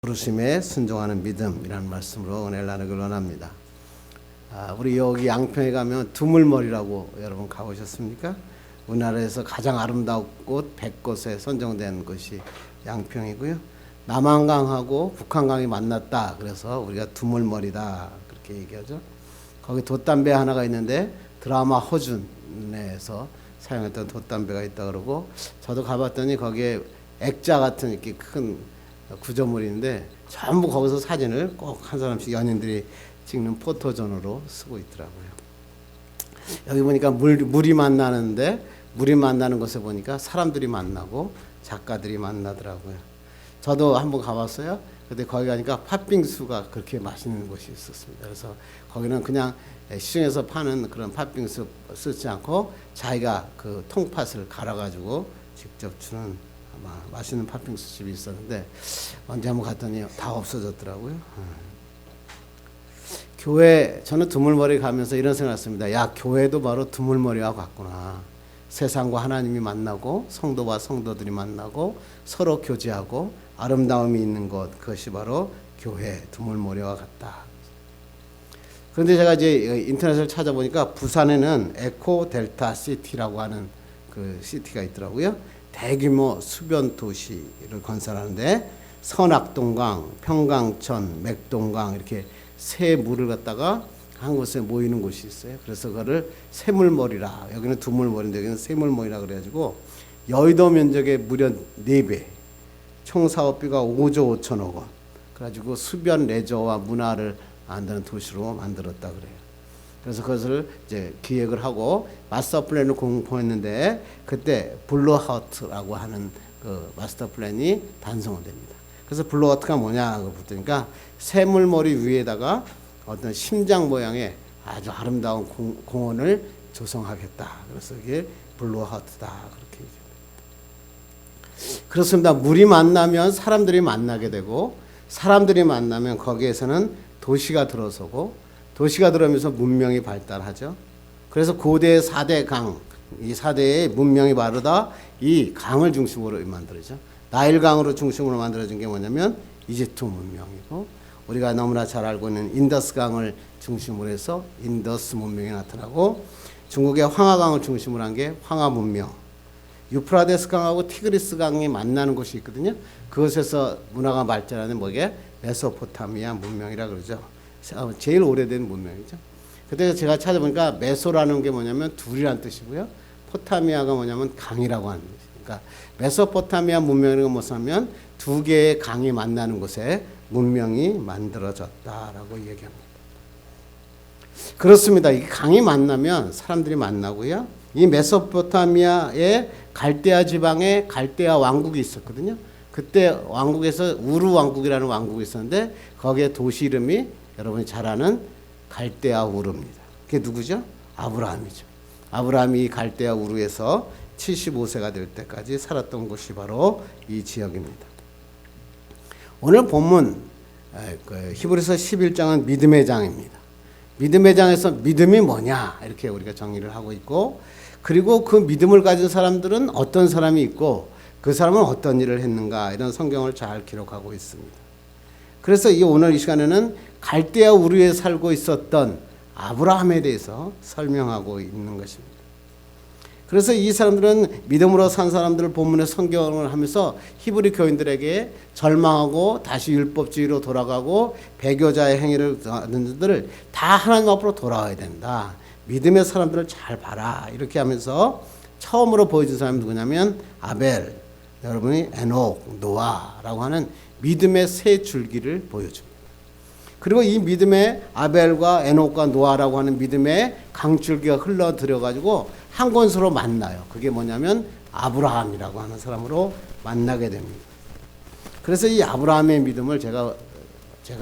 부르심에 순종하는 믿음이라는 말씀으로 은혜를 나누길 원합니다. 우리 여기 양평에 가면 두물머리라고 여러분 가보셨습니까? 우리나라에서 가장 아름다운 곳 100곳에 선정된 곳이 양평이고요. 남한강하고 북한강이 만났다. 그래서 우리가 두물머리다 그렇게 얘기하죠. 거기 돛담배 하나가 있는데 드라마 허준에서 사용했던 돛담배가 있다 그러고, 저도 가봤더니 거기에 액자 같은 이렇게 큰 구조물인데 전부 거기서 사진을 꼭 한 사람씩 연인들이 찍는 포토존으로 쓰고 있더라고요. 여기 보니까 물이 만나는데, 물이 만나는 곳에 보니까 사람들이 만나고 작가들이 만나더라고요. 저도 한번 가봤어요. 근데 거기 가니까 팥빙수가 그렇게 맛있는 곳이 있었습니다. 그래서 거기는 그냥 시중에서 파는 그런 팥빙수 쓰지 않고 자기가 그 통팥을 갈아가지고 직접 주는 아마 맛있는 팥빙수 집이 있었는데, 언제 한번 갔더니 다 없어졌더라고요. 교회, 저는 두물머리 가면서 이런 생각했습니다. 야, 교회도 바로 두물머리와 같구나. 세상과 하나님이 만나고 성도와 성도들이 만나고 서로 교제하고 아름다움이 있는 것, 그것이 바로 교회 두물머리와 같다. 그런데 제가 이제 인터넷을 찾아보니까 부산에는 에코 델타 시티라고 하는 그 시티가 있더라고요. 대규모 수변 도시를 건설하는데 선악동강, 평강천, 맥동강 이렇게 세 물을 갖다가 한 곳에 모이는 곳이 있어요. 그래서 그거를 세물머리라, 여기는 두물머리인데 여기는 세물머리라 그래가지고 여의도 면적의 무려 4배, 총 사업비가 5조 5천억 원, 그래가지고 수변 레저와 문화를 만드는 도시로 만들었다 그래요. 그래서 그것을 이제 기획을 하고 마스터 플랜을 공포했는데, 그때 블루하우트라고 하는 그 마스터 플랜이 단성됩니다. 그래서 블루하우트가 뭐냐고 보니까 세물머리 위에다가 어떤 심장 모양의 아주 아름다운 공원을 조성하겠다. 그래서 이게 블루하우트다 그렇게 얘기합니다. 그렇습니다. 물이 만나면 사람들이 만나게 되고, 사람들이 만나면 거기에서는 도시가 들어서고, 도시가 들어오면서 문명이 발달하죠. 그래서 고대 4대 강, 이 4대의 문명이 바르다 이 강을 중심으로 만들어져. 나일강으로 중심으로 만들어진 게 뭐냐면 이집트 문명이고, 우리가 너무나 잘 알고 있는 인더스강을 중심으로 해서 인더스 문명이 나타나고, 중국의 황하강을 중심으로 한 게 황하 문명, 유프라데스 강하고 티그리스 강이 만나는 곳이 있거든요. 그곳에서 문화가 발전하는 뭐게 메소포타미아 문명이라 그러죠. 제일 오래된 문명이죠. 그때 제가 찾아보니까 메소라는 게 뭐냐면 둘이란 뜻이고요. 포타미아가 뭐냐면 강이라고 하는 뜻이에요. 그러니까 메소포타미아 문명은 뭐냐면 두 개의 강이 만나는 곳에 문명이 만들어졌다라고 얘기합니다. 그렇습니다. 이 강이 만나면 사람들이 만나고요. 이 메소포타미아의 갈대아 지방에 갈대아 왕국이 있었거든요. 그때 왕국에서 우르 왕국이라는 왕국이 있었는데, 거기에 도시 이름이 여러분이 잘 아는 갈대아 우르입니다. 그게 누구죠? 아브라함이죠. 아브라함이 갈대아 우르에서 75세가 될 때까지 살았던 곳이 바로 이 지역입니다. 오늘 본문 히브리서 11장은 믿음의 장입니다. 믿음의 장에서 믿음이 뭐냐 이렇게 우리가 정의를 하고 있고, 그리고 그 믿음을 가진 사람들은 어떤 사람이 있고 그 사람은 어떤 일을 했는가, 이런 성경을 잘 기록하고 있습니다. 그래서 오늘 이 시간에는 갈대아 우르에 살고 있었던 아브라함에 대해서 설명하고 있는 것입니다. 그래서 이 사람들은 믿음으로 산 사람들을 본문의 성경을 하면서 히브리 교인들에게 절망하고 다시 율법주의로 돌아가고 배교자의 행위를 하는 자들을 다 하나님 앞으로 돌아와야 된다. 믿음의 사람들을 잘 봐라. 이렇게 하면서 처음으로 보여준 사람이 누구냐면 아벨, 여러분이 에녹, 노아라고 하는 믿음의 세 줄기를 보여줍니다. 그리고 이 믿음의 아벨과 에녹과 노아라고 하는 믿음의 강줄기가 흘러들어가지고 한 권수로 만나요. 그게 뭐냐면 아브라함이라고 하는 사람으로 만나게 됩니다. 그래서 이 아브라함의 믿음을 제가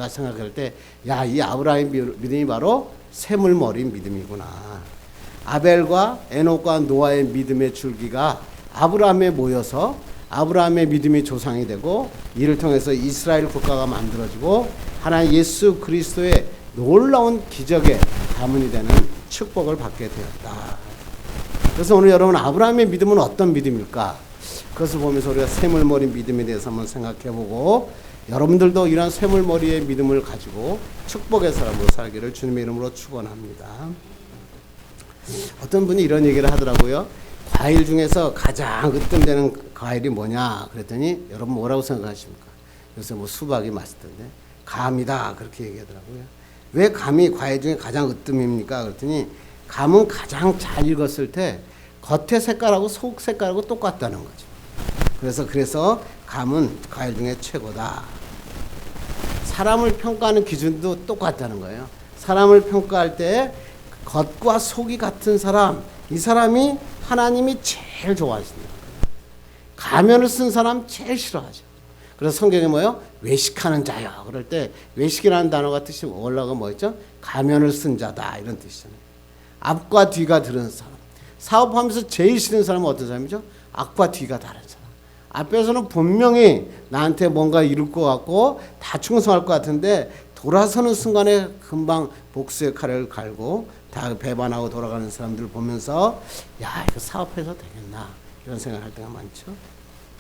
생각할 때, 야, 이 아브라함의 믿음이 바로 세물머리 믿음이구나. 아벨과 에녹과 노아의 믿음의 줄기가 아브라함에 모여서 아브라함의 믿음이 조상이 되고, 이를 통해서 이스라엘 국가가 만들어지고 하나님 예수 그리스도의 놀라운 기적의 가문이 되는 축복을 받게 되었다. 그래서 오늘 여러분, 아브라함의 믿음은 어떤 믿음일까? 그것을 보면서 우리가 세물머리 믿음에 대해서 한번 생각해보고, 여러분들도 이런 쇠물머리의 믿음을 가지고 축복의 사람으로 살기를 주님의 이름으로 축원합니다. 어떤 분이 이런 얘기를 하더라고요. 과일 중에서 가장 으뜸되는 과일이 뭐냐 그랬더니 여러분 뭐라고 생각하십니까? 요새 뭐 수박이 맛있던데 감이다 그렇게 얘기하더라고요. 왜 감이 과일 중에 가장 으뜸입니까? 그랬더니 감은 가장 잘 익었을 때 겉의 색깔하고 속 색깔하고 똑같다는 거죠. 그래서 감은 과일 중에 최고다. 사람을 평가하는 기준도 똑같다는 거예요. 사람을 평가할 때 겉과 속이 같은 사람, 이 사람이 하나님이 제일 좋아하신다. 가면을 쓴 사람 제일 싫어하죠. 그래서 성경에 뭐예요? 외식하는 자요. 그럴 때 외식이라는 단어가 뜻이 원래가 뭐였죠? 가면을 쓴 자다 이런 뜻이잖아요. 앞과 뒤가 다른 사람. 사업하면서 제일 싫은 사람은 어떤 사람이죠? 앞과 뒤가 다른 사람. 앞에서는 분명히 나한테 뭔가 이룰 것 같고 다 충성할 것 같은데 돌아서는 순간에 금방 복수의 칼을 갈고 다 배반하고 돌아가는 사람들을 보면서 야 이거 사업해서 되겠나 이런 생각을 할 때가 많죠.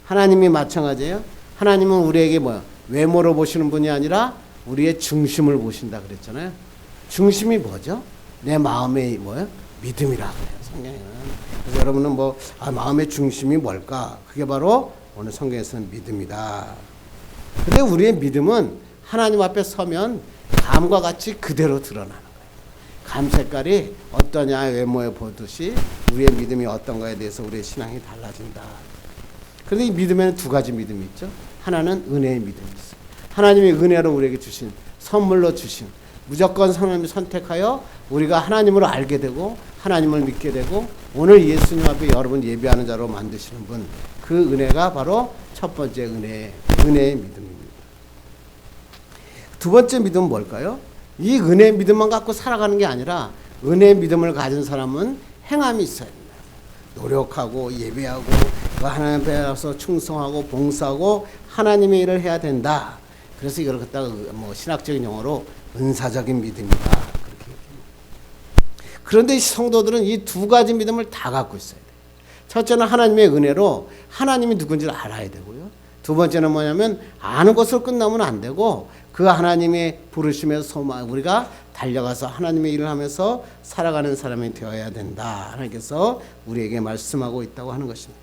하나님이 마찬가지예요. 하나님은 우리에게 외모로 보시는 분이 아니라 우리의 중심을 보신다 그랬잖아요. 중심이 뭐죠? 내 마음의 믿음이라 그래요. 성경에는. 그래서 여러분은 마음의 중심이 뭘까? 그게 바로 오늘 성경에서는 믿음이다. 근데 우리의 믿음은 하나님 앞에 서면 감과 같이 그대로 드러나는 거예요. 감 색깔이 어떠냐 외모에 보듯이 우리의 믿음이 어떤 거에 대해서 우리의 신앙이 달라진다. 그런데 이 믿음에는 두 가지 믿음이 있죠. 하나는 은혜의 믿음이 있어요. 하나님이 은혜로 우리에게 주신 선물로 주신 무조건 하나님을 선택하여 우리가 하나님을 알게 되고 하나님을 믿게 되고 오늘 예수님 앞에 여러분 예배하는 자로 만드시는 분, 그 은혜가 바로 첫 번째 은혜의 믿음입니다. 두 번째 믿음은 뭘까요? 이 은혜의 믿음만 갖고 살아가는 게 아니라 은혜의 믿음을 가진 사람은 행함이 있어야 됩니다. 노력하고 예배하고 하나님 앞에 가서 충성하고 봉사하고 하나님의 일을 해야 된다. 그래서 이걸 갖다가 신학적인 용어로 은사적인 믿음이다. 그렇게 얘기합니다. 그런데 성도들은 이 두 가지 믿음을 다 갖고 있어야 돼요. 첫째는 하나님의 은혜로 하나님이 누군지를 알아야 되고요. 두 번째는 뭐냐면 아는 것으로 끝나면 안 되고 그 하나님의 부르심에서 소망 우리가 달려가서 하나님의 일을 하면서 살아가는 사람이 되어야 된다. 하나님께서 우리에게 말씀하고 있다고 하는 것입니다.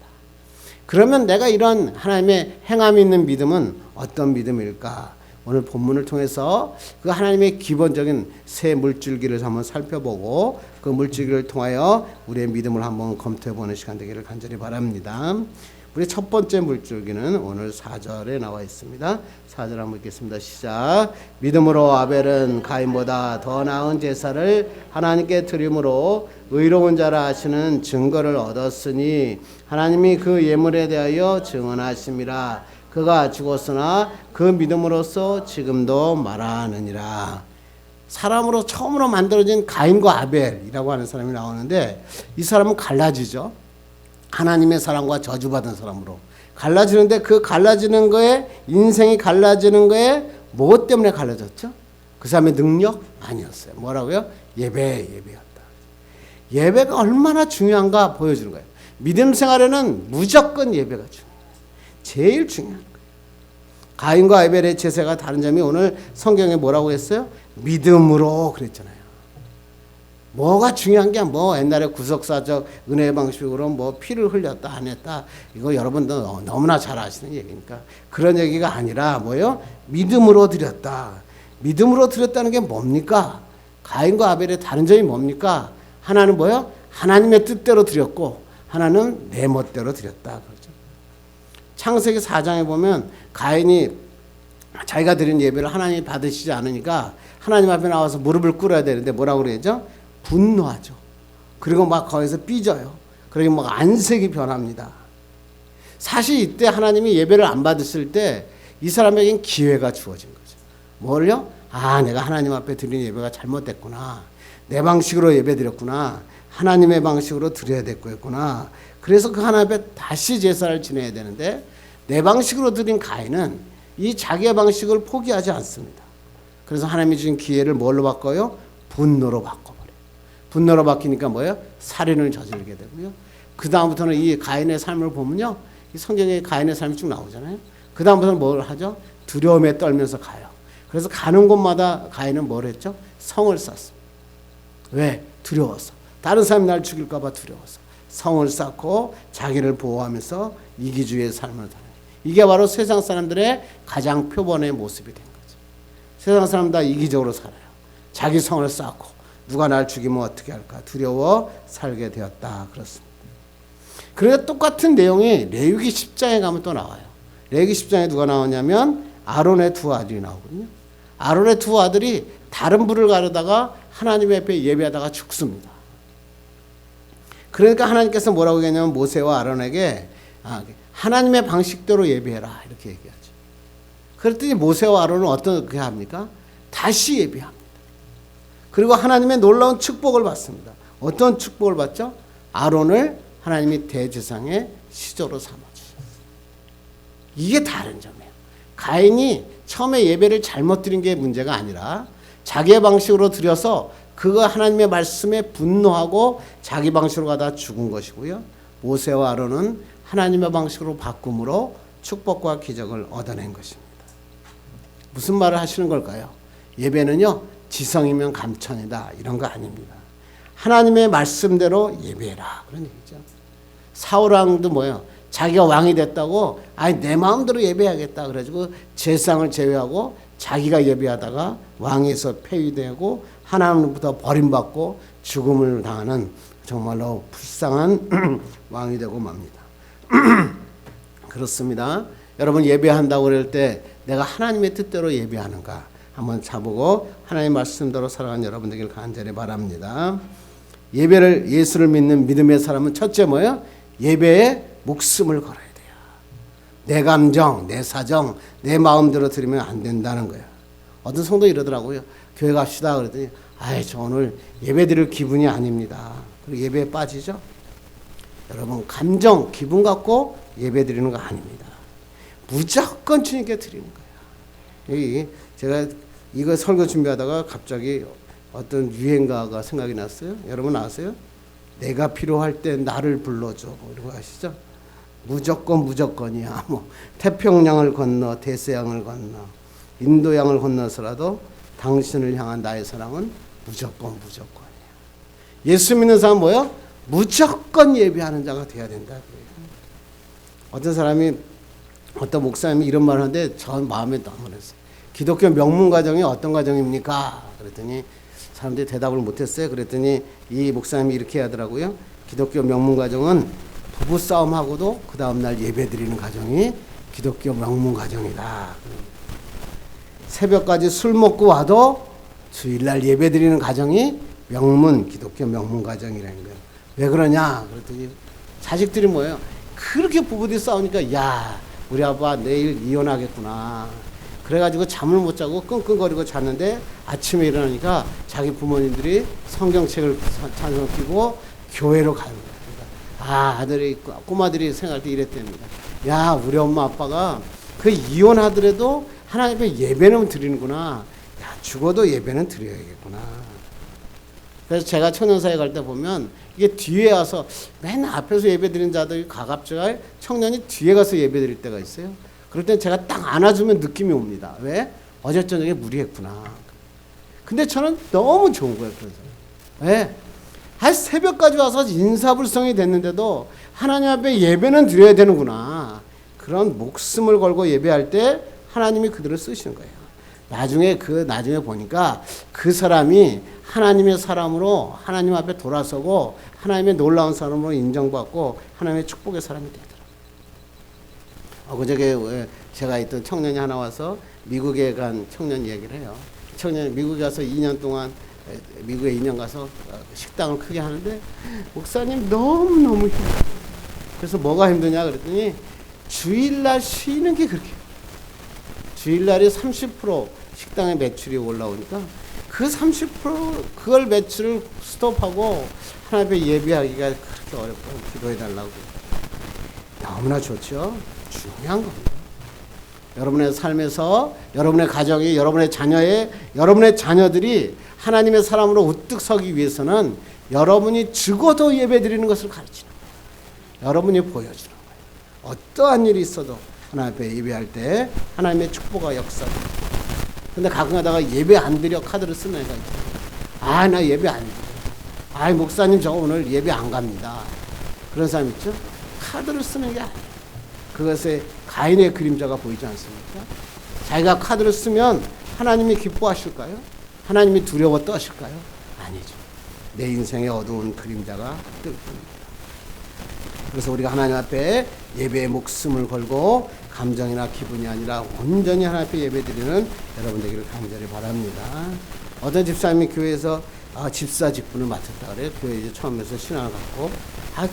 그러면 내가 이런 하나님의 행함이 있는 믿음은 어떤 믿음일까? 오늘 본문을 통해서 그 하나님의 기본적인 세 물줄기를 한번 살펴보고 그 물줄기를 통하여 우리의 믿음을 한번 검토해보는 시간 되기를 간절히 바랍니다. 우리 첫 번째 물줄기는 오늘 4절에 나와 있습니다. 4절 한번 읽겠습니다. 시작. 믿음으로 아벨은 가인보다 더 나은 제사를 하나님께 드림으로 의로운 자라 하시는 증거를 얻었으니 하나님이 그 예물에 대하여 증언하심이라. 그가 죽었으나 그 믿음으로써 지금도 말하느니라. 사람으로 처음으로 만들어진 가인과 아벨이라고 하는 사람이 나오는데 이 사람은 갈라지죠. 하나님의 사랑과 저주받은 사람으로 갈라지는데 그 갈라지는 거에 인생이 갈라지는 거에 뭐 때문에 갈라졌죠? 그 사람의 능력? 아니었어요. 뭐라고요? 예배였다. 예배가 얼마나 중요한가 보여주는 거예요. 믿음 생활에는 무조건 예배가 중요해요. 제일 중요한 거예요. 가인과 아벨의 제사가 다른 점이 오늘 성경에 뭐라고 했어요? 믿음으로 그랬잖아요. 뭐가 중요한 게 옛날에 구속사적 은혜의 방식으로 피를 흘렸다 안 했다 이거 여러분도 너무나 잘 아시는 얘기니까 그런 얘기가 아니라 뭐예요? 믿음으로 드렸다. 믿음으로 드렸다는 게 뭡니까? 가인과 아벨의 다른 점이 뭡니까? 하나는 뭐예요? 하나님의 뜻대로 드렸고 하나는 내 멋대로 드렸다. 그렇죠? 창세기 4장에 보면 가인이 자기가 드린 예배를 하나님이 받으시지 않으니까 하나님 앞에 나와서 무릎을 꿇어야 되는데 뭐라고 그러죠? 분노하죠. 그리고 거기서 삐져요. 그리고 안색이 변합니다. 사실 이때 하나님이 예배를 안 받으실 때 이 사람에겐 기회가 주어진 거죠. 뭘요? 내가 하나님 앞에 드린 예배가 잘못됐구나. 내 방식으로 예배 드렸구나. 하나님의 방식으로 드려야 됐구나. 그래서 그 하나님 앞에 다시 제사를 지내야 되는데 내 방식으로 드린 가인은 이 자기의 방식을 포기하지 않습니다. 그래서 하나님이 주신 기회를 뭘로 바꿔요? 분노로 바꿔버려요. 분노로 바뀌니까 뭐예요? 살인을 저지르게 되고요. 그 다음부터는 이 가인의 삶을 보면요. 이 성경에 가인의 삶이 쭉 나오잖아요. 그 다음부터는 뭘 하죠? 두려움에 떨면서 가요. 그래서 가는 곳마다 가인은 뭘 했죠? 성을 쌓습니다. 왜? 두려워서. 다른 사람이 날 죽일까 봐 두려워서. 성을 쌓고 자기를 보호하면서 이기주의의 삶을 사는 거예요. 이게 바로 세상 사람들의 가장 표본의 모습이 된 거죠. 세상 사람 다 이기적으로 살아요. 자기 성을 쌓고 누가 날 죽이면 어떻게 할까 두려워 살게 되었다. 그렇습니다. 그런데 똑같은 내용이 레위기 10장에 가면 또 나와요. 레위기 10장에 누가 나오냐면 아론의 두 아들이 나오거든요. 아론의 두 아들이 다른 불을 가르다가 하나님 앞에 예배하다가 죽습니다. 그러니까 하나님께서 뭐라고 얘기하냐면 모세와 아론에게 하나님의 방식대로 예배해라 이렇게 얘기하죠. 그랬더니 모세와 아론은 어떻게 합니까? 다시 예배합니다. 그리고 하나님의 놀라운 축복을 받습니다. 어떤 축복을 받죠? 아론을 하나님이 대제사장의 시조로 삼아주셨어요. 이게 다른 점이에요. 가인이 처음에 예배를 잘못 드린 게 문제가 아니라 자기의 방식으로 드려서 그거 하나님의 말씀에 분노하고 자기 방식으로 가다 죽은 것이고요. 모세와 아론은 하나님의 방식으로 바꿈으로 축복과 기적을 얻어낸 것입니다. 무슨 말을 하시는 걸까요? 예배는요, 지성이면 감천이다 이런 거 아닙니다. 하나님의 말씀대로 예배해라 그런 얘기죠. 사울 왕도 뭐예요? 자기가 왕이 됐다고 내 마음대로 예배하겠다 그래가지고 제사장을 제외하고 자기가 예배하다가 왕에서 폐위되고 하나님부터 버림받고 죽음을 당하는 정말로 불쌍한 왕이 되고 맙니다. 그렇습니다. 여러분 예배한다고 그럴 때 내가 하나님의 뜻대로 예배하는가 한번 자보고 하나님의 말씀대로 살아가는 여러분 되길 간절히 바랍니다. 예수를 믿는 믿음의 사람은 첫째 뭐예요? 예배에 목숨을 걸어야 돼요. 내 감정, 내 사정, 내 마음대로 드리면 안 된다는 거예요. 어떤 성도 이러더라고요. 교회 갑시다 그랬더니 저 오늘 예배 드릴 기분이 아닙니다. 그리고 예배에 빠지죠. 여러분 감정, 기분 갖고 예배 드리는 거 아닙니다. 무조건 주님께 드리는 거예요. 제가 이거 설교 준비하다가 갑자기 어떤 유행가가 생각이 났어요. 여러분 아세요? 내가 필요할 때 나를 불러줘 이런 거 아시죠? 무조건이야. 태평양을 건너 대서양을 건너 인도양을 건너서라도 당신을 향한 나의 사랑은 무조건이야. 예수 믿는 사람 뭐요? 무조건 예배하는 자가 돼야 된다. 어떤 사람이 어떤 목사님이 이런 말을 하는데 전 마음에 너무 했어요. 기독교 명문 가정이 어떤 가정입니까? 그랬더니 사람들이 대답을 못했어요. 그랬더니 이 목사님이 이렇게 하더라고요. 기독교 명문 가정은 부부 싸움하고도 그 다음날 예배 드리는 가정이 기독교 명문 가정이다. 새벽까지 술 먹고 와도 주일날 예배 드리는 가정이 기독교 명문 가정이라는 거예요. 왜 그러냐? 그랬더니 자식들이 뭐예요? 그렇게 부부들이 싸우니까 우리 아빠 내일 이혼하겠구나. 그래가지고 잠을 못 자고 끙끙거리고 잤는데 아침에 일어나니까 자기 부모님들이 성경책을 찬송 끼고 교회로 가는 거예요. 그러니까 아들이 꼬마들이 생각할 때 이랬답니다. 우리 엄마 아빠가 그 이혼하더라도 하나님 앞에 예배는 드리는구나. 죽어도 예배는 드려야겠구나. 그래서 제가 청년사회 갈 때 보면 이게 뒤에 와서 맨 앞에서 예배 드리는 자들이 가갑자가 청년이 뒤에 가서 예배 드릴 때가 있어요. 그럴 땐 제가 딱 안아주면 느낌이 옵니다. 왜? 어제 저녁에 무리했구나. 근데 저는 너무 좋은 거예요. 그런 사람. 왜? 새벽까지 와서 인사불성이 됐는데도 하나님 앞에 예배는 드려야 되는구나. 그런 목숨을 걸고 예배할 때 하나님이 그들을 쓰시는 거예요. 나중에 보니까 그 사람이 하나님의 사람으로 하나님 앞에 돌아서고 하나님의 놀라운 사람으로 인정받고 하나님의 축복의 사람이 되더라고요. 그저께 제가 있던 청년이 하나 와서 미국에 간 청년 얘기를 해요. 청년이 미국에 가서 2년 동안 미국에 2년 가서 식당을 크게 하는데 목사님 너무너무 힘들어요. 그래서 뭐가 힘드냐 그랬더니 주일날 쉬는 게 그렇게 주일날이 30% 식당의 매출이 올라오니까 그 30% 그걸 매출을 스톱하고 하나님 앞에 예배하기가 그렇게 어렵고 기도해달라고. 너무나 좋죠. 중요한 겁니다. 여러분의 삶에서 여러분의 가정이 여러분의 자녀들이 하나님의 사람으로 우뚝 서기 위해서는 여러분이 죽어도 예배 드리는 것을 가르치는 거예요. 여러분이 보여주는 거예요. 어떠한 일이 있어도 하나님 앞에 예배할 때 하나님의 축복과 역사가. 근데 가끔 가다가 예배 안 드려 카드를 쓰는 애가 있잖아. 나 예배 안 드려. 목사님 저 오늘 예배 안 갑니다. 그런 사람 있죠? 카드를 쓰는 게 아니에요. 그것에 가인의 그림자가 보이지 않습니까? 자기가 카드를 쓰면 하나님이 기뻐하실까요? 하나님이 두려워 떠실까요? 아니죠. 내 인생의 어두운 그림자가 뜰 뿐입니다. 그래서 우리가 하나님 앞에 예배의 목숨을 걸고 감정이나 기분이 아니라 온전히 하나님 앞에 예배드리는 여러분 되기를 간절히 바랍니다. 어떤 집사님이 교회에서 집사 직분을 맡았다 그래요. 교회 이제 처음에서 신앙을 갖고.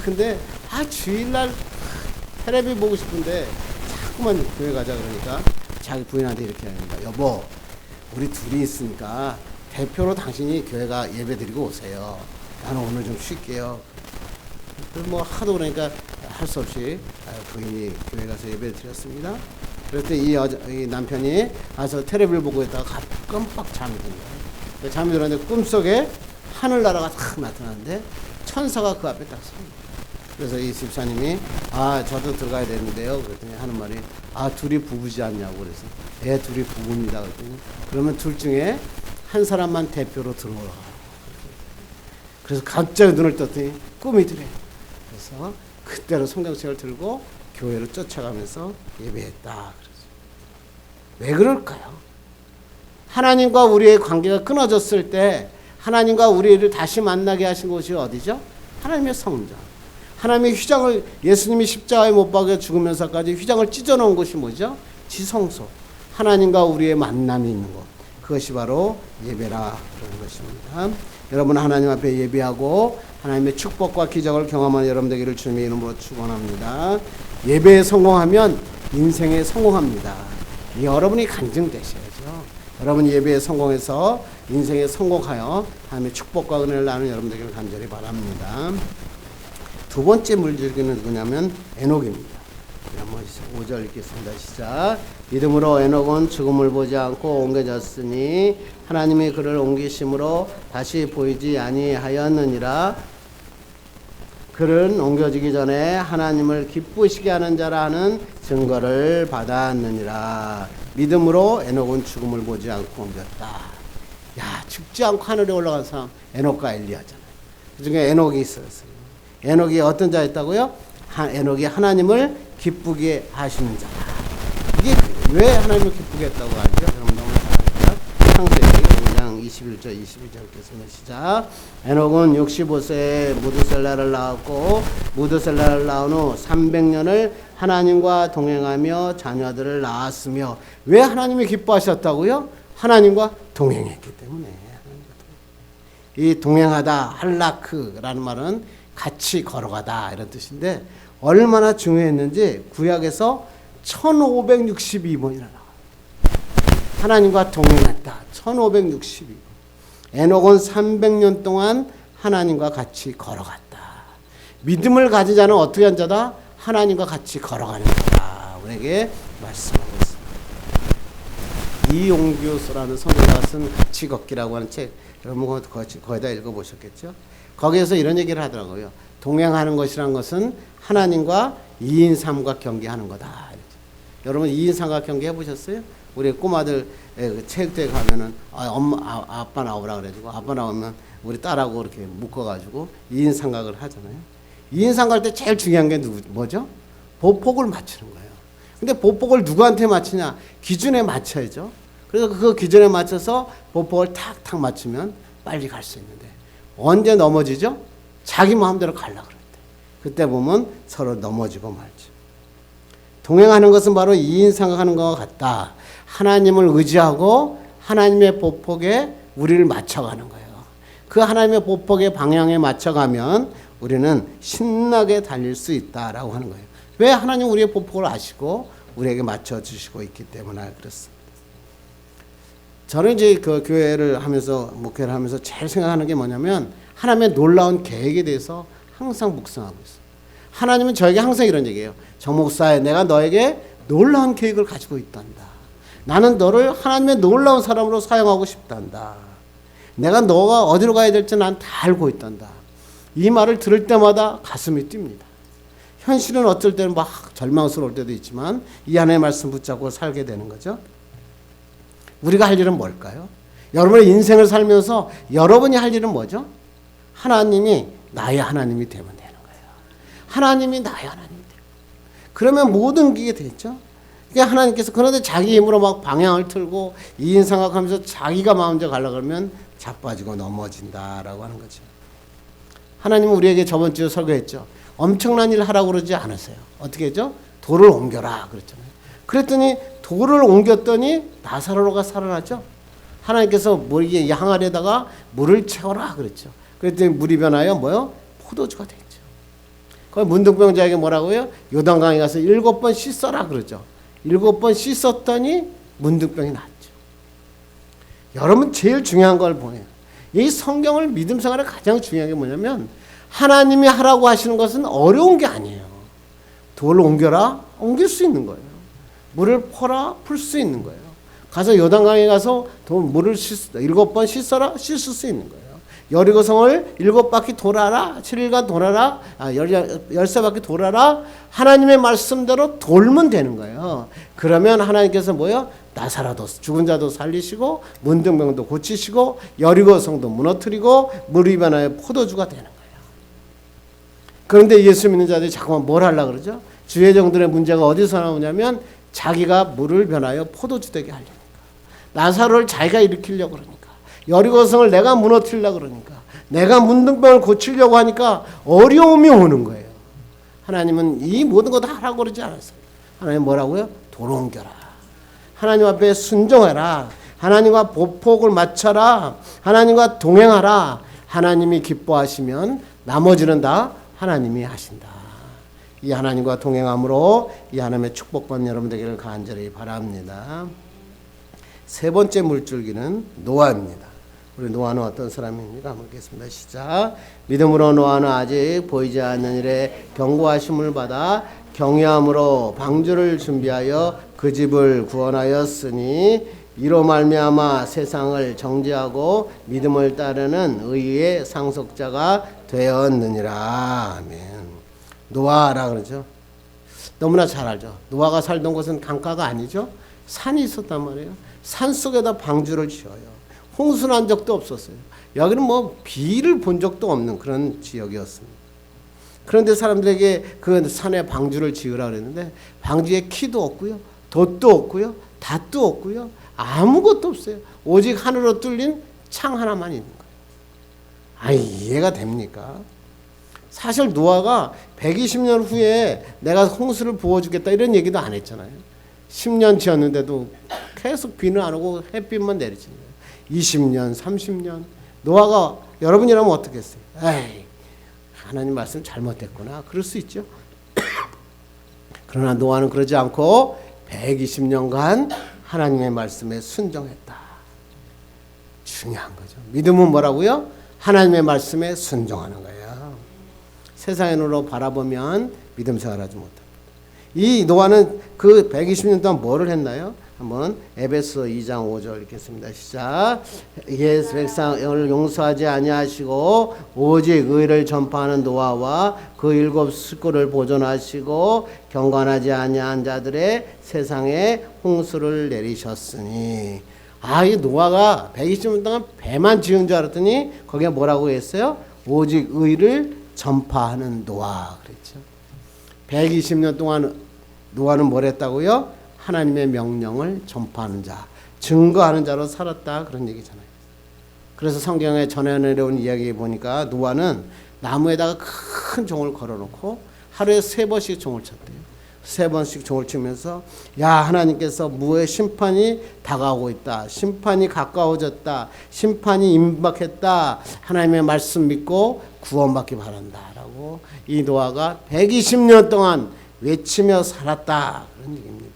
근데 주일날 텔레비 보고 싶은데 자꾸만 교회 가자 그러니까 자기 부인한테 이렇게 합니다. 여보, 우리 둘이 있으니까 대표로 당신이 교회가 예배 드리고 오세요. 나는 오늘 좀 쉴게요. 뭐 하도 그러니까 할 수 없이 부인이 교회 가서 예배를 드렸습니다. 그럴 때 이 남편이 가서 텔레비를 보고 있다가 깜빡 잠이 든 거예요. 잠이 들었는데 꿈속에 하늘나라가 탁 나타나는데 천사가 그 앞에 딱 섭니다. 그래서 이 집사님이 저도 들어가야 되는데요. 그랬더니 하는 말이 둘이 부부지 않냐고 그래서 둘이 부부입니다. 그랬더니 그러면 둘 중에 한 사람만 대표로 들어오라. 그래서 갑자기 눈을 떴더니 꿈이더래. 그래서 그때로 성경책을 들고 교회로 쫓아가면서 예배했다. 그래서 왜 그럴까요? 하나님과 우리의 관계가 끊어졌을 때 하나님과 우리를 다시 만나게 하신 곳이 어디죠? 하나님의 성전. 하나님의 휘장을 예수님이 십자가에 못 박여 죽으면서까지 휘장을 찢어놓은 곳이 뭐죠? 지성소. 하나님과 우리의 만남이 있는 곳. 그것이 바로 예배라 그런 것입니다. 여러분 하나님 앞에 예배하고 하나님의 축복과 기적을 경험하는 여러분 되기를 주님의 이름으로 축원합니다. 예배에 성공하면 인생에 성공합니다. 여러분이 간증되셔야죠. 여러분 예배에 성공해서 인생에 성공하여 하나님의 축복과 은혜를 나누는 여러분 되기를 간절히 바랍니다. 두 번째 물줄기는 누구냐면 에녹입니다. 한번 5절 읽겠습니다. 시작. 믿음으로 에녹은 죽음을 보지 않고 옮겨졌으니 하나님이 그를 옮기심으로 다시 보이지 아니하였느니라. 그는 옮겨지기 전에 하나님을 기쁘시게 하는 자라 하는 증거를 받았느니라. 믿음으로 에녹은 죽음을 보지 않고 옮겼다. 죽지 않고 하늘에 올라간 사람 에녹과 엘리야잖아요. 그 중에 에녹이 있었어요. 에녹이 어떤 자였다고요? 에녹이 하나님을 기쁘게 하시는 자다. 이게 왜 하나님을 기쁘게 했다고 하죠? 여러분 너무 잘 아시죠? 창세기 5장 21절 22절 읽겠습니다. 시작. 에녹은 65세에 무드셀라를 낳았고 무드셀라를 낳은 후 300년을 하나님과 동행하며 자녀들을 낳았으며. 왜 하나님이 기뻐하셨다고요? 하나님과 동행했기 때문에. 이 동행하다 할라크라는 말은 같이 걸어가다 이런 뜻인데 얼마나 중요했는지 구약에서 1562번이나 나와요. 하나님과 동행했다. 1562번. 에녹은 300년 동안 하나님과 같이 걸어갔다. 믿음을 가진 자는 어떻게 한 자다? 하나님과 같이 걸어가는 자다. 우리에게 말씀하고 있습니다. 이용규라는 선생님가 쓴 같이 걷기라고 하는 책, 여러분 거의 다 읽어보셨겠죠? 거기에서 이런 얘기를 하더라고요. 동행하는 것이란 것은 하나님과 2인 삼각경계하는 거다. 여러분 2인 삼각경계 해보셨어요? 우리 꼬마들 체육대회 가면은 아빠 나오라 그래가지고 아빠 나오면 우리 딸하고 이렇게 묶어가지고 2인 삼각을 하잖아요. 2인 삼각할 때 제일 중요한 게 뭐죠? 보폭을 맞추는 거예요. 근데 보폭을 누구한테 맞추냐? 기준에 맞춰야죠. 그래서 그 기준에 맞춰서 보폭을 탁탁 맞추면 빨리 갈 수 있는데 언제 넘어지죠? 자기 마음대로 가려고 그럴 때. 그때 보면 서로 넘어지고 말죠. 동행하는 것은 바로 2인 삼각하는 것과 같다. 하나님을 의지하고 하나님의 보폭에 우리를 맞춰가는 거예요. 그 하나님의 보폭의 방향에 맞춰가면 우리는 신나게 달릴 수 있다라고 하는 거예요. 왜? 하나님 우리의 보폭을 아시고 우리에게 맞춰주시고 있기 때문에 그렇습니다. 저는 이제 그 교회를 하면서 목회를 하면서 제일 생각하는 게 뭐냐면 하나님의 놀라운 계획에 대해서 항상 묵상하고 있어요. 하나님은 저에게 항상 이런 얘기예요. 정목사에 내가 너에게 놀라운 계획을 가지고 있단다. 나는 너를 하나님의 놀라운 사람으로 사용하고 싶단다. 내가 너가 어디로 가야 될지 난 다 알고 있단다. 이 말을 들을 때마다 가슴이 뜁니다. 현실은 어쩔 때는 막 절망스러울 때도 있지만 이 하나님의 말씀 붙잡고 살게 되는 거죠. 우리가 할 일은 뭘까요? 여러분의 인생을 살면서 여러분이 할 일은 뭐죠? 하나님이 나의 하나님이 되면 되는 거예요. 하나님이 나의 하나님이 되고 그러면 모든 게 되죠. 그러니까 하나님께서 그런데 자기 힘으로 막 방향을 틀고 이인 생각하면서 자기가 마음대로 가려고 그러면 자빠지고 넘어진다라고 하는 거죠. 하나님은 우리에게 저번 주에 설교했죠. 엄청난 일 하라고 그러지 않으세요. 어떻게 했죠? 돌을 옮겨라 그랬잖아요. 그랬더니 돌을 옮겼더니 나사로가 살아났죠. 하나님께서 이 항아리에다가 물을 채워라 그랬죠. 그랬더니 물이 변하여 뭐요? 포도주가 됐죠. 그 문둥병자에게 뭐라고요? 요단강에 가서 7번 씻어라 그러죠. 7번 씻었더니 문둥병이 났죠. 여러분 제일 중요한 걸 보내요. 이 성경을 믿음 생활에 가장 중요한 게 뭐냐면 하나님이 하라고 하시는 것은 어려운 게 아니에요. 돌을 옮겨라? 옮길 수 있는 거예요. 물을 퍼라? 풀 수 있는 거예요. 가서 요단강에 가서 물을 7번 씻어라? 씻을 수 있는 거예요. 여리고성을 7바퀴 돌아라? 7일간 돌아라? 13바퀴 돌아라? 하나님의 말씀대로 돌면 되는 거예요. 그러면 하나님께서 뭐요? 나사로도 죽은 자도 살리시고 문둥병도 고치시고 여리고성도 무너뜨리고 물이 변하여 포도주가 되는 거예요. 그런데 예수 믿는 자들이 자꾸만 뭘 하려고 그러죠? 주의 종들의 문제가 어디서 나오냐면 자기가 물을 변하여 포도주 되게 하려니까. 나사로를 자기가 일으키려고 그러니까. 여리고성을 내가 무너뜨리려고 그러니까. 내가 문둥병을 고치려고 하니까 어려움이 오는 거예요. 하나님은 이 모든 거 다 하라고 그러지 않았어요. 하나님 뭐라고요? 돌 옮겨라. 하나님 앞에 순종해라. 하나님과 보폭을 맞춰라. 하나님과 동행하라. 하나님이 기뻐하시면 나머지는 다 하나님이 하신다. 이 하나님과 동행함으로 이 하나님의 축복받는 여러분 되기를 간절히 바랍니다. 세 번째 물줄기는 노아입니다. 우리 노아는 어떤 사람입니까? 한번 보겠습니다. 시작. 믿음으로 노아는 아직 보이지 않는 일에 경고하심을 받아 경외함으로 방주를 준비하여 그 집을 구원하였으니 이로 말미암아 세상을 정죄하고 믿음을 따르는 의의 상속자가 되었느니라. 아멘. 노아라 그러죠. 너무나 잘 알죠. 노아가 살던 곳은 강가가 아니죠. 산이 있었단 말이에요. 산 속에다 방주를 지어요. 홍수 난 적도 없었어요. 여기는 뭐 비를 본 적도 없는 그런 지역이었습니다. 그런데 사람들에게 그 산에 방주를 지으라 그랬는데 방주에 키도 없고요. 돛도 없고요. 닷도 없고요. 아무것도 없어요. 오직 하늘로 뚫린 창 하나만 있는 거예요. 아니 이해가 됩니까? 사실 노아가 120년 후에 내가 홍수를 부어주겠다 이런 얘기도 안 했잖아요. 10년 지었는데도 계속 비는 안 오고 햇빛만 내리치는 거예요. 20년, 30년. 노아가 여러분이라면 어떻게 했어요? 에이, 하나님 말씀 잘못했구나. 그럴 수 있죠. 그러나 노아는 그러지 않고 120년간 하나님의 말씀에 순종했다. 중요한 거죠. 믿음은 뭐라고요? 하나님의 말씀에 순종하는 거예요. 세상의 눈으로 바라보면 믿음 생활하지 못합니다. 이 노아는 그 120년 동안 뭐를 했나요? 한번 에베소 2장 5절 읽겠습니다. 시작. 예수 백성을 용서하지 아니하시고 오직 의를 전파하는 노아와 그 7 식구를 보존하시고 경건하지 아니한 자들의 세상에 홍수를 내리셨으니. 이 노아가 120년 동안 배만 지은 줄 알았더니 거기에 뭐라고 했어요? 오직 의를 전파하는 노아 그랬죠. 120년 동안 노아는 뭘 했다고요? 하나님의 명령을 전파하는 자, 증거하는 자로 살았다 그런 얘기잖아요. 그래서 성경에 전해 내려온 이야기 보니까 노아는 나무에다가 큰 종을 걸어놓고 하루에 3번씩 종을 쳤대요. 3번씩 종을 치면서 야 하나님께서 무의 심판이 다가오고 있다. 심판이 가까워졌다. 심판이 임박했다. 하나님의 말씀 믿고 구원받기 바란다 라고 이 노아가 120년 동안 외치며 살았다 그런 얘기입니다.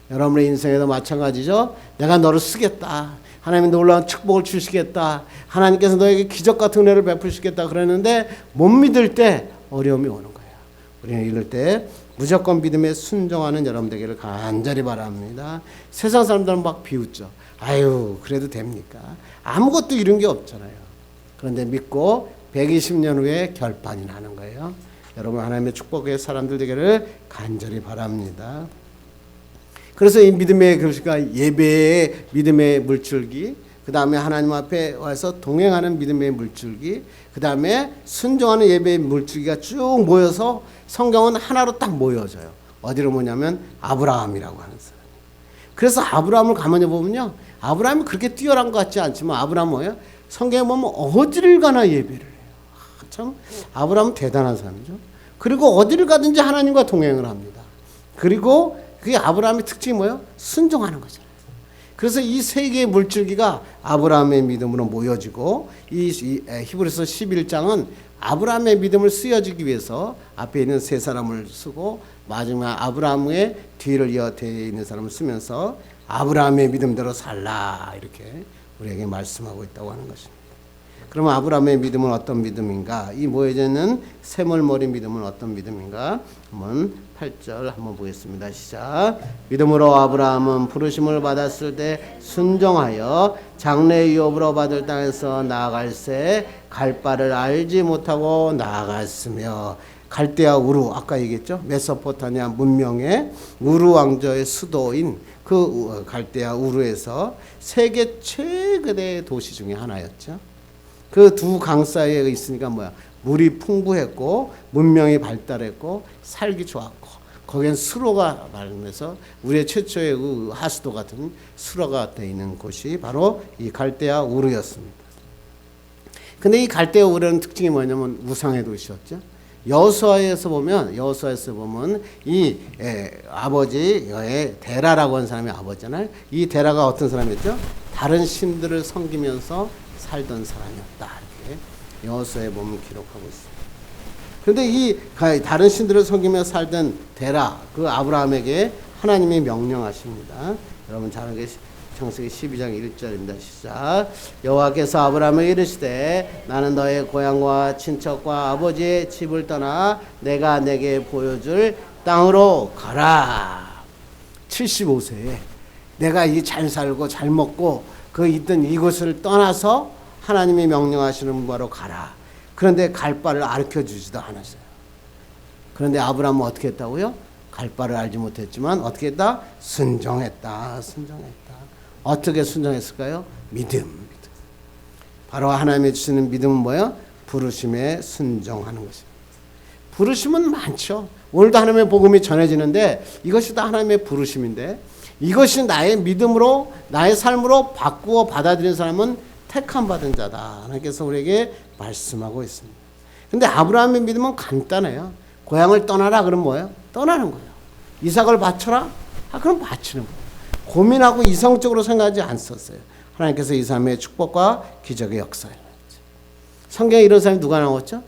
여러분의 인생에도 마찬가지죠. 내가 너를 쓰겠다. 하나님이 놀라운 축복을 주시겠다. 하나님께서 너에게 기적 같은 은혜를 베푸시겠다 그랬는데 못 믿을 때 어려움이 오는 거예요. 우리는 이럴 때 무조건 믿음에 순종하는 여러분 되기를 간절히 바랍니다. 세상 사람들은 막 비웃죠. 아유 그래도 됩니까? 아무것도 이룬 게 없잖아요. 그런데 믿고 120년 후에 결판이 나는 거예요. 여러분 하나님의 축복의 사람들 되기를 간절히 바랍니다. 그래서 이 믿음의 그러니까 예배의 믿음의 물줄기, 그 다음에 하나님 앞에 와서 동행하는 믿음의 물줄기, 그 다음에 순종하는 예배의 물줄기가 쭉 모여서 성경은 하나로 딱 모여져요. 어디로 모냐면 아브라함이라고 하는 사람. 그래서 아브라함을 가만히 보면요, 아브라함이 그렇게 뛰어난 것 같지 않지만 아브라함은 뭐예요? 성경에 보면 어디를 가나 예배를 해요. 참 아브라함은 대단한 사람이죠. 그리고 어디를 가든지 하나님과 동행을 합니다. 그리고 그게 아브라함의 특징이 뭐예요? 순종하는 거잖아요. 그래서 이 세 개의 물줄기가 아브라함의 믿음으로 모여지고, 이 히브리서 11장은 아브라함의 믿음을 쓰여지기 위해서 앞에 있는 세 사람을 쓰고 마지막 아브라함의 뒤를 이어 뒤에 있는 사람을 쓰면서 아브라함의 믿음대로 살라 이렇게 우리에게 말씀하고 있다고 하는 것입니다. 그러면 아브라함의 믿음은 어떤 믿음인가? 이 모여지는 샘물머리 믿음은 어떤 믿음인가? 한번 8절 한번 보겠습니다. 시작. 믿음으로 아브라함은 부르심을 받았을 때 순종하여 장래 유업으로 받을 땅에서 나아갈새 갈 바를 알지 못하고 나아갔으며, 갈대아 우루, 아까 얘기했죠? 메소포타미아 문명의 우루 왕조의 수도인 그 갈대아 우루에서 세계 최고의 도시 중에 하나였죠. 그 두 강 사이에 있으니까 뭐야? 물이 풍부했고 문명이 발달했고 살기 좋았고, 거기엔 수로가 마련해서 우리의 최초의 그 하수도 같은 수로가 되어 있는 곳이 바로 이 갈대아 우르였습니다. 근데 이 갈대아 우르는 특징이 뭐냐면 우상의 도시였죠. 여호수아에서 보면 이 아버지의 데라라고 하는 사람이 아버지잖아요. 이 데라가 어떤 사람이었죠? 다른 신들을 섬기면서 살던 사람이었다, 이렇게 여호수아에 보면 기록하고 있습니다. 그런데 이 다른 신들을 섬기며 살던 데라, 그 아브라함에게 하나님이 명령하십니다. 여러분 잘 알고 계시죠? 창세기 12장 1절입니다. 시작. 여호와께서 아브라함에게 이르시되 나는 너의 고향과 친척과 아버지의 집을 떠나 내가 내게 보여줄 땅으로 가라. 75세에 내가 이 잘 살고 잘 먹고 그 있던 이곳을 떠나서 하나님이 명령하시는 바로 가라. 그런데 갈 바를 가르쳐 주지도 않았어요. 그런데 아브라함은 어떻게 했다고요? 갈 바를 알지 못했지만 어떻게 했다? 순종했다. 어떻게 순종했을까요? 믿음. 바로 하나님이 주시는 믿음은 뭐예요? 부르심에 순종하는 것입니다. 부르심은 많죠. 오늘도 하나님의 복음이 전해지는데 이것이 다 하나님의 부르심인데, 이것이 나의 믿음으로 나의 삶으로 바꾸어 받아들인 사람은 택함 받은 자다. 하나님께서 우리에게 말씀하고 있습니다. 근데 아브라함의 믿음은 간단해요. 고향을 떠나라 그러면 뭐예요? 떠나는 거예요. 이삭을 바쳐라? 그럼 바치는 거예요. 고민하고 이성적으로 생각하지 않았어요. 하나님께서 이 삶의 축복과 기적의 역사를 했죠. 성경에 이런 사람이 누가 나왔죠?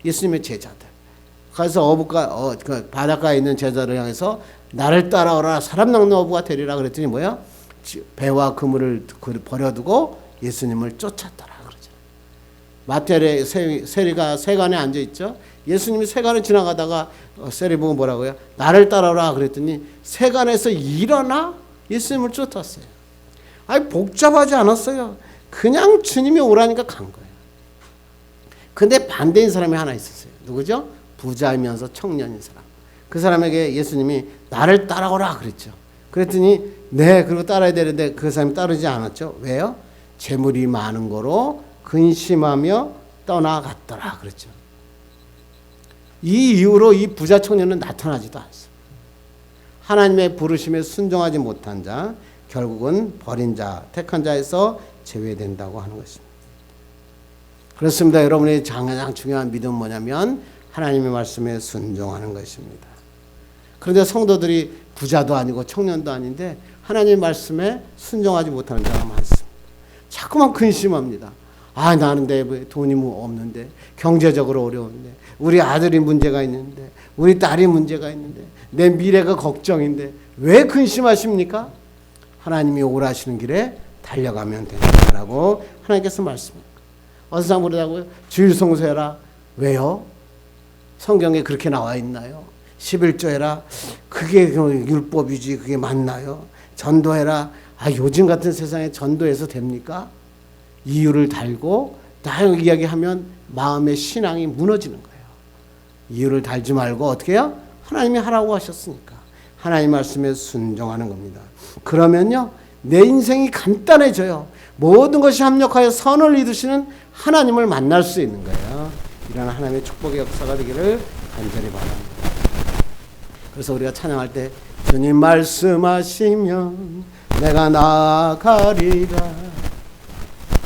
예수님의 제자들. 그래서 그 바닷가에 있는 제자를 향해서 나를 따라오라, 사람 낚는 어부가 되리라 그랬더니 뭐야? 배와 그물을 버려두고 예수님을 쫓았더라 그러죠. 마태의 세리가 세관에 앉아 있죠. 예수님이 세관을 지나가다가 세리 보고 뭐라고요? 나를 따라오라 그랬더니 세관에서 일어나 예수님을 쫓았어요. 아니 복잡하지 않았어요. 그냥 주님이 오라니까 간 거예요. 근데 반대인 사람이 하나 있었어요. 누구죠? 부자이면서 청년인 사람. 그 사람에게 예수님이 나를 따라오라 그랬죠. 그랬더니 네, 그리고 따라야 되는데 그 사람이 따르지 않았죠. 왜요? 재물이 많은 거로 근심하며 떠나갔더라 그랬죠. 이 이후로 이 부자 청년은 나타나지도 않습니다. 하나님의 부르심에 순종하지 못한 자, 결국은 버린 자, 택한 자에서 제외된다고 하는 것입니다. 그렇습니다. 여러분의 가장 중요한 믿음은 뭐냐면 하나님의 말씀에 순종하는 것입니다. 그런데 성도들이 부자도 아니고 청년도 아닌데 하나님의 말씀에 순종하지 못하는 자가 많습니다. 자꾸만 근심합니다. 나는 내 돈이 없는데, 경제적으로 어려운데, 우리 아들이 문제가 있는데, 우리 딸이 문제가 있는데, 내 미래가 걱정인데 왜 근심하십니까? 하나님이 오라시는 길에 달려가면 된다라고 하나님께서 말씀합니다. 어떤 사람 그러다고요? 주일 성수해라. 왜요? 성경에 그렇게 나와 있나요? 11조 해라. 그게 율법이지 그게 맞나요? 전도해라. 요즘 같은 세상에 전도해서 됩니까? 이유를 달고 다 이야기하면 마음의 신앙이 무너지는 거예요. 이유를 달지 말고 어떻게 해요? 하나님이 하라고 하셨으니까 하나님 말씀에 순종하는 겁니다. 그러면요 내 인생이 간단해져요. 모든 것이 합력하여 선을 이루시는 하나님을 만날 수 있는 거예요. 이런 하나님의 축복의 역사가 되기를 간절히 바랍니다. 그래서 우리가 찬양할 때 주님 말씀하시면 내가 나아가리라.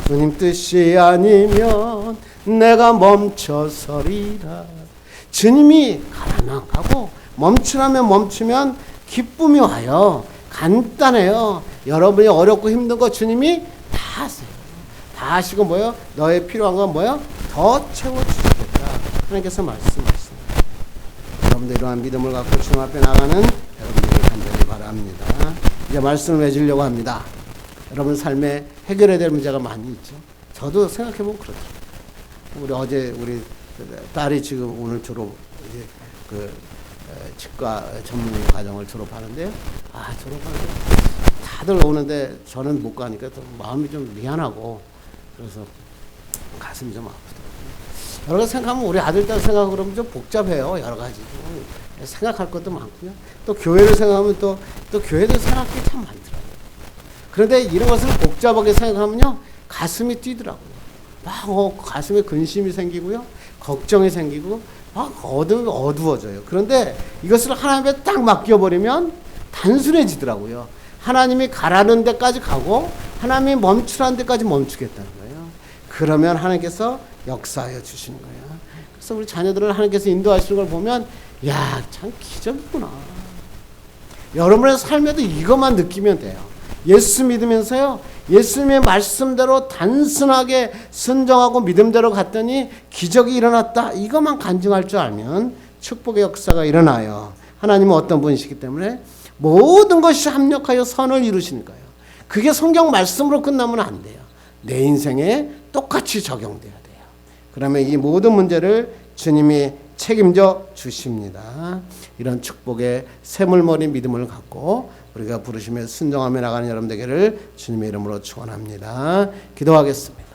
주님 뜻이 아니면 내가 멈춰서리라. 주님이 가라면 가고 멈추라면 멈추면 기쁨이 와요. 간단해요. 여러분이 어렵고 힘든 거 주님이 다 하세요. 다 하시고 뭐요? 너의 필요한 건 뭐요? 더 채워주시겠다. 하나님께서 말씀하십니다. 여러분들 이러한 믿음을 갖고 주님 앞에 나가는 여러분들이 간절히 바랍니다. 이제 말씀을 맺으려고 합니다. 여러분 삶에 해결해야 될 문제가 많이 있죠. 저도 생각해보면 그렇더라고요. 우리 딸이 지금 오늘 졸업 이제 치과 전문 과정을 졸업하는데요. 졸업하는데 다들 오는데 저는 못 가니까 또 마음이 좀 미안하고 그래서 가슴이 좀 아프더라고요. 여러 가지 생각하면 우리 아들 딸 생각 그러면 좀 복잡해요. 여러 가지 생각할 것도 많고요. 또 교회를 생각하면 또 교회도 생각할 게 참 많더라고요. 그런데 이런 것을 복잡하게 생각하면요 가슴이 뛰더라고요. 막 가슴에 근심이 생기고요, 걱정이 생기고 막 어두워져요. 그런데 이것을 하나님께 딱 맡겨버리면 단순해지더라고요. 하나님이 가라는 데까지 가고 하나님이 멈추라는 데까지 멈추겠다는 거예요. 그러면 하나님께서 역사하여 주시는 거예요. 그래서 우리 자녀들을 하나님께서 인도하시는 걸 보면 야, 참 기적이구나. 여러분의 삶에도 이것만 느끼면 돼요. 예수 믿으면서요, 예수님의 말씀대로 단순하게 순종하고 믿음대로 갔더니 기적이 일어났다. 이것만 간증할 줄 알면 축복의 역사가 일어나요. 하나님은 어떤 분이시기 때문에 모든 것이 합력하여 선을 이루시는 거예요. 그게 성경 말씀으로 끝나면 안 돼요. 내 인생에 똑같이 적용돼야 돼요. 그러면 이 모든 문제를 주님이 책임져 주십니다. 이런 축복의 샘물머린 믿음을 갖고 우리가 부르심에 순종하며 나가는 여러분 되기를 주님의 이름으로 축원합니다. 기도하겠습니다.